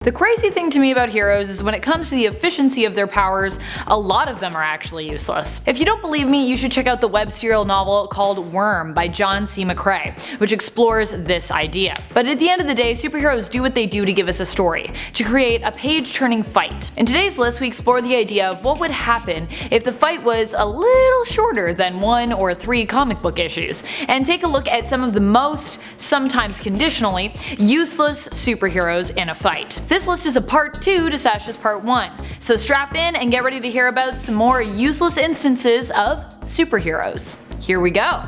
The crazy thing to me about heroes is when it comes to the efficiency of their powers, a lot of them are actually useless. If you don't believe me, you should check out the web serial novel called Worm by John C. McCrae, which explores this idea. But at the end of the day, superheroes do what they do to give us a story, to create a page-turning fight. In today's list, we explore the idea of what would happen if the fight was a little shorter than 1 or 3 comic book issues, and take a look at some of the most, sometimes conditionally, useless superheroes in a fight. This list is a part 2 to Sasha's part 1, so strap in and get ready to hear about some more useless instances of superheroes. Here we go!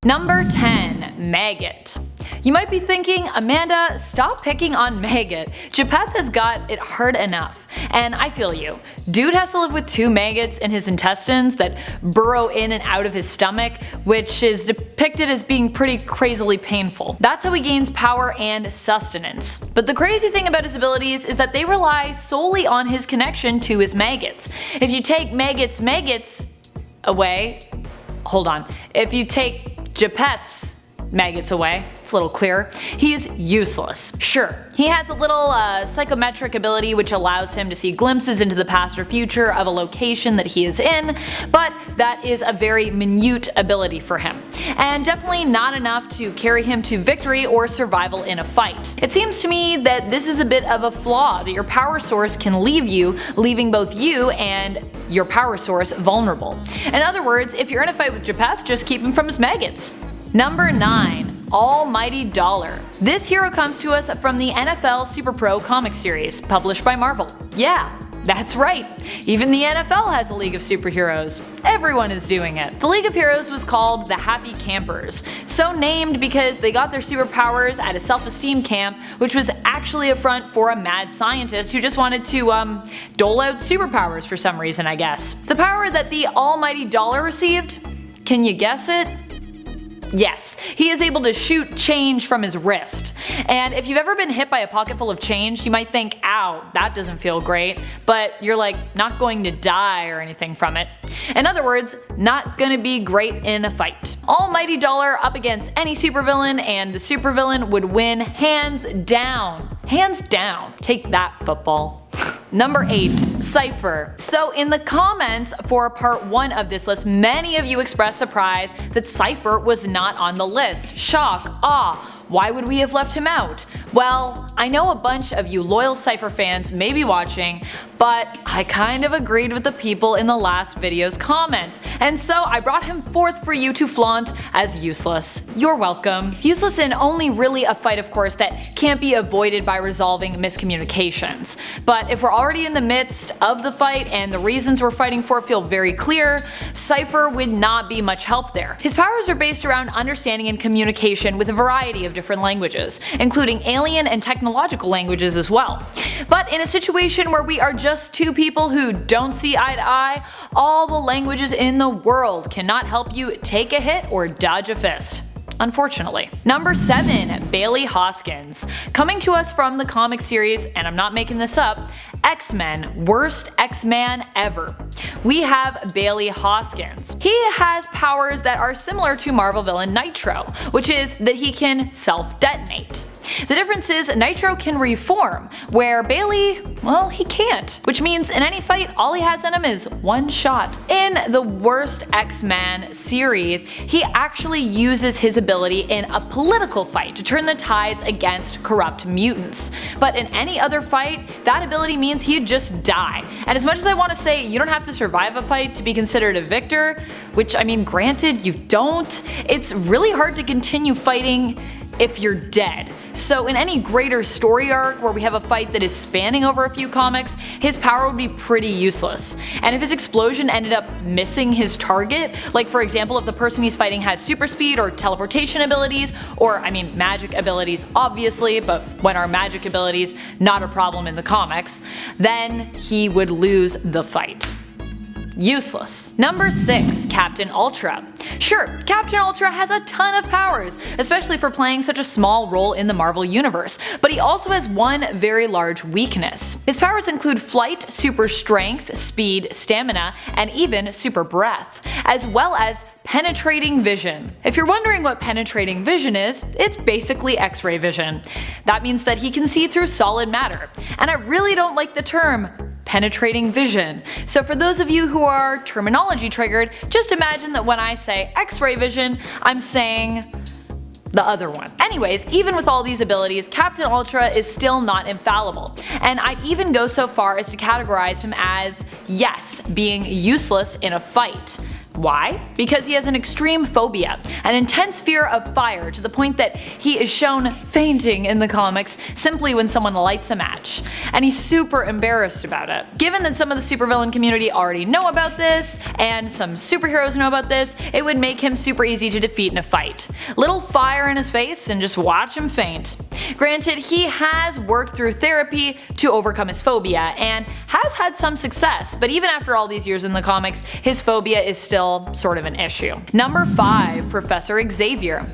Number 10. Maggot. You might be thinking, Amanda, stop picking on Maggot. Japheth has got it hard enough. And I feel you. Dude has to live with 2 maggots in his intestines that burrow in and out of his stomach, which is depicted as being pretty crazily painful. That's how he gains power and sustenance. But the crazy thing about his abilities is that they rely solely on his connection to his maggots. If you take Maggot's maggots away, hold on, if you take Japheth's maggots away, it's a little clearer, he's useless. Sure, he has a little psychometric ability which allows him to see glimpses into the past or future of a location that he is in, but that is a very minute ability for him, and definitely not enough to carry him to victory or survival in a fight. It seems to me that this is a bit of a flaw, that your power source can leave you, leaving both you and your power source vulnerable. In other words, if you're in a fight with Japheth, just keep him from his maggots. Number 9. Almighty Dollar. This hero comes to us from the NFL Super Pro comic series, published by Marvel. Yeah, that's right. Even the NFL has a League of Superheroes. Everyone is doing it. The League of Heroes was called the Happy Campers, so named because they got their superpowers at a self-esteem camp, which was actually a front for a mad scientist who just wanted to dole out superpowers for some reason, I guess. The power that the Almighty Dollar received? Can you guess it? Yes, he is able to shoot change from his wrist. And if you've ever been hit by a pocket full of change, you might think, ow, that doesn't feel great, but you're like not going to die or anything from it. In other words, not gonna be great in a fight. Almighty Dollar up against any supervillain, and the supervillain would win hands down. Hands down. Take that, football. Number 8. CYPHER. So in the comments for part 1 of this list, many of you expressed surprise that CYPHER was not on the list. Shock, awe. Why would we have left him out? Well, I know a bunch of you loyal CYPHER fans may be watching, but I kind of agreed with the people in the last video's comments, and so I brought him forth for you to flaunt as useless. You're welcome. Useless in only really a fight, of course, that can't be avoided by resolving miscommunications. But if we're already in the midst of the fight and the reasons we're fighting for feel very clear, CYPHER would not be much help there. His powers are based around understanding and communication with a variety of different languages, including alien and technological languages as well. But in a situation where we are just 2 people who don't see eye to eye, all the languages in the world cannot help you take a hit or dodge a fist. Unfortunately. Number 7. Bailey Hoskins. Coming to us from the comic series, and I'm not making this up, X-Men, worst X-Man ever. We have Bailey Hoskins. He has powers that are similar to Marvel villain Nitro, which is that he can self-detonate. The difference is Nitro can reform, where Bailey, well, he can't. Which means in any fight, all he has in him is 1 shot. In the worst X-Men series, he actually uses his ability in a political fight to turn the tides against corrupt mutants. But in any other fight, that ability means he'd just die. And as much as I want to say you don't have to survive a fight to be considered a victor, which I mean granted you don't, it's really hard to continue fighting if you're dead. So in any greater story arc where we have a fight that is spanning over a few comics, his power would be pretty useless. And if his explosion ended up missing his target, like for example if the person he's fighting has super speed or teleportation abilities, or I mean magic abilities obviously, but when are magic abilities not a problem in the comics, then he would lose the fight. Useless. Number 6. Captain Ultra. Sure, Captain Ultra has a ton of powers, especially for playing such a small role in the Marvel Universe, but he also has one very large weakness. His powers include flight, super strength, speed, stamina, and even super breath, as well as penetrating vision. If you're wondering what penetrating vision is, it's basically X-ray vision. That means that he can see through solid matter, and I really don't like the term penetrating vision. So for those of you who are terminology triggered, just imagine that when I say X-ray vision, I'm saying the other one. Anyways, even with all these abilities, Captain Ultra is still not infallible, and I'd even go so far as to categorize him as, yes, being useless in a fight. Why? Because he has an extreme phobia, an intense fear of fire to the point that he is shown fainting in the comics simply when someone lights a match, and he's super embarrassed about it. Given that some of the supervillain community already know about this, and some superheroes know about this, it would make him super easy to defeat in a fight. Little fire in his face and just watch him faint. Granted, he has worked through therapy to overcome his phobia, and has had some success, but even after all these years in the comics, his phobia is still sort of an issue. Number 5. Professor Xavier.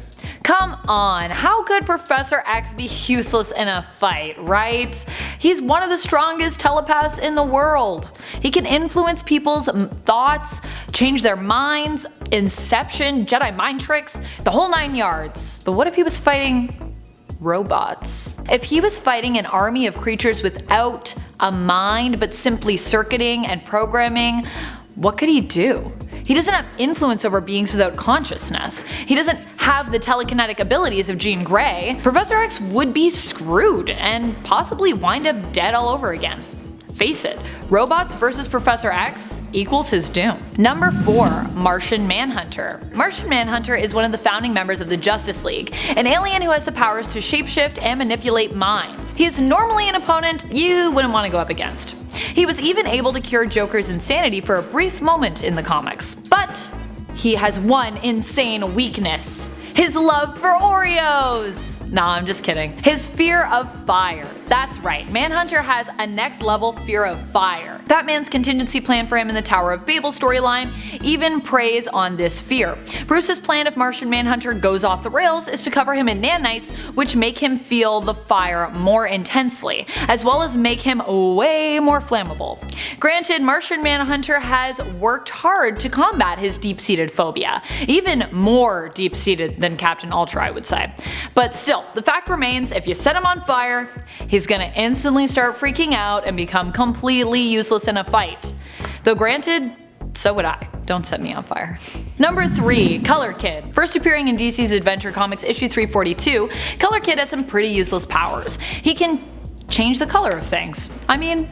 Come on, how could Professor X be useless in a fight, right? He's one of the strongest telepaths in the world. He can influence people's thoughts, change their minds, Inception, Jedi mind tricks, the whole 9 yards. But what if he was fighting robots? If he was fighting an army of creatures without a mind but simply circuiting and programming, what could he do? He doesn't have influence over beings without consciousness. He doesn't have the telekinetic abilities of Jean Grey. Professor X would be screwed and possibly wind up dead all over again. Face it, robots versus Professor X equals his doom. Number 4. Martian Manhunter. Martian Manhunter is one of the founding members of the Justice League, an alien who has the powers to shapeshift and manipulate minds. He is normally an opponent you wouldn't want to go up against. He was even able to cure Joker's insanity for a brief moment in the comics. But he has one insane weakness: his love for Oreos! Nah, I'm just kidding. His fear of fire. That's right, Manhunter has a next level fear of fire. Batman's contingency plan for him in the Tower of Babel storyline even preys on this fear. Bruce's plan if Martian Manhunter goes off the rails is to cover him in nanites, which make him feel the fire more intensely, as well as make him way more flammable. Granted, Martian Manhunter has worked hard to combat his deep-seated phobia, even more deep-seated than Captain Ultra, I would say. But still, the fact remains, if you set him on fire, he's gonna instantly start freaking out and become completely useless in a fight. Though granted, so would I. Don't set me on fire. Number 3. Color Kid. First appearing in DC's Adventure Comics issue 342, Color Kid has some pretty useless powers. He can change the color of things. I mean,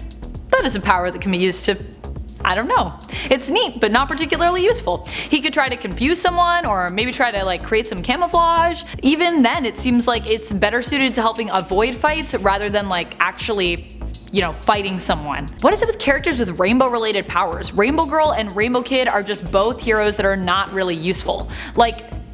that is a power that can be used to, I don't know. It's neat, but not particularly useful. He could try to confuse someone, or maybe try to create some camouflage. Even then, it seems like it's better suited to helping avoid fights rather than actually, fighting someone. What is it with characters with rainbow related powers? Rainbow Girl and Rainbow Kid are just both heroes that are not really useful.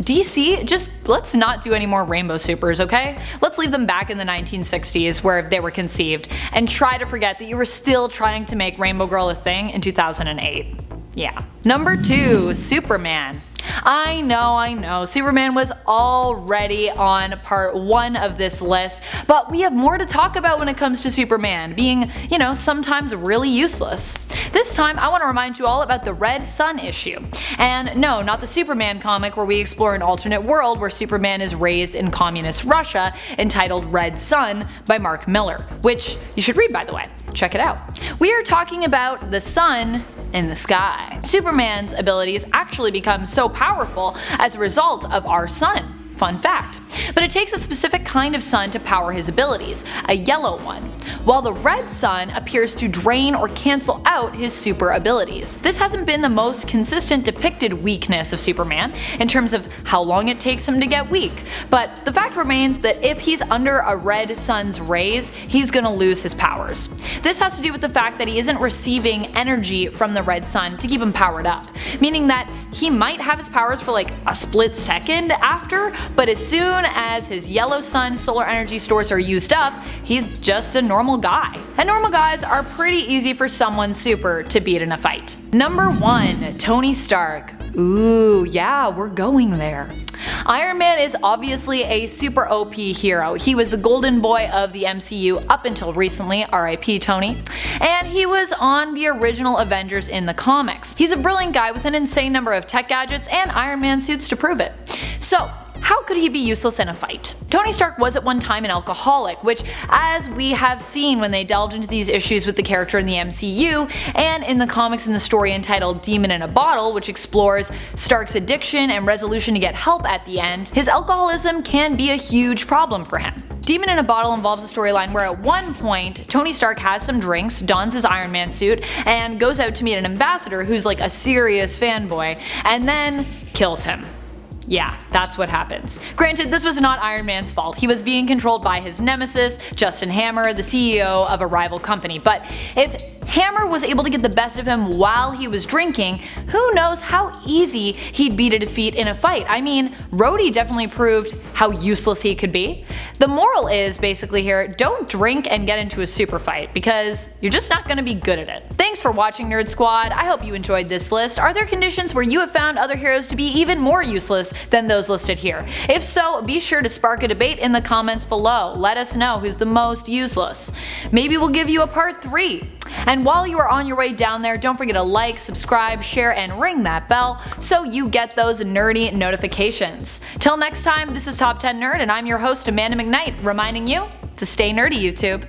DC, just let's not do any more rainbow supers, okay? Let's leave them back in the 1960s where they were conceived, and try to forget that you were still trying to make Rainbow Girl a thing in 2008. Yeah. Number 2. Superman. I know, Superman was already on part 1 of this list, but we have more to talk about when it comes to Superman being, sometimes really useless. This time I want to remind you all about the Red Sun issue. And no, not the Superman comic where we explore an alternate world where Superman is raised in communist Russia, entitled Red Sun by Mark Miller, which you should read, by the way. Check it out. We are talking about the sun in the sky. Superman's abilities actually become so powerful as a result of our sun. Fun fact. But it takes a specific kind of sun to power his abilities, a yellow one, while the red sun appears to drain or cancel out his super abilities. This hasn't been the most consistent depicted weakness of Superman in terms of how long it takes him to get weak, but the fact remains that if he's under a red sun's rays, he's gonna lose his powers. This has to do with the fact that he isn't receiving energy from the red sun to keep him powered up, meaning that he might have his powers for a split second after, but as soon as his yellow sun solar energy stores are used up, he's just a normal guy. And normal guys are pretty easy for someone super to beat in a fight. Number 1. Tony Stark. Ooh, yeah, we're going there. Iron Man is obviously a super OP hero. He was the golden boy of the MCU up until recently, RIP Tony, and he was on the original Avengers in the comics. He's a brilliant guy with an insane number of tech gadgets and Iron Man suits to prove it. So, how could he be useless in a fight? Tony Stark was at one time an alcoholic, which, as we have seen when they delved into these issues with the character in the MCU, and in the comics in the story entitled Demon in a Bottle, which explores Stark's addiction and resolution to get help at the end, his alcoholism can be a huge problem for him. Demon in a Bottle involves a storyline where at one point, Tony Stark has some drinks, dons his Iron Man suit, and goes out to meet an ambassador who's like a serious fanboy, and then kills him. Yeah, that's what happens. Granted, this was not Iron Man's fault. He was being controlled by his nemesis, Justin Hammer, the CEO of a rival company. But if Hammer was able to get the best of him while he was drinking, who knows how easy he'd be to defeat in a fight. I mean, Rhodey definitely proved how useless he could be. The moral is basically here, don't drink and get into a super fight, because you're just not going to be good at it. Thanks for watching, Nerd Squad. I hope you enjoyed this list. Are there conditions where you have found other heroes to be even more useless than those listed here? If so, be sure to spark a debate in the comments below. Let us know who's the most useless. Maybe we'll give you a part 3. And while you are on your way down there, don't forget to like, subscribe, share, and ring that bell so you get those nerdy notifications. Till next time, this is Top 10 Nerd, and I'm your host Amanda McKnight, reminding you to stay nerdy, YouTube.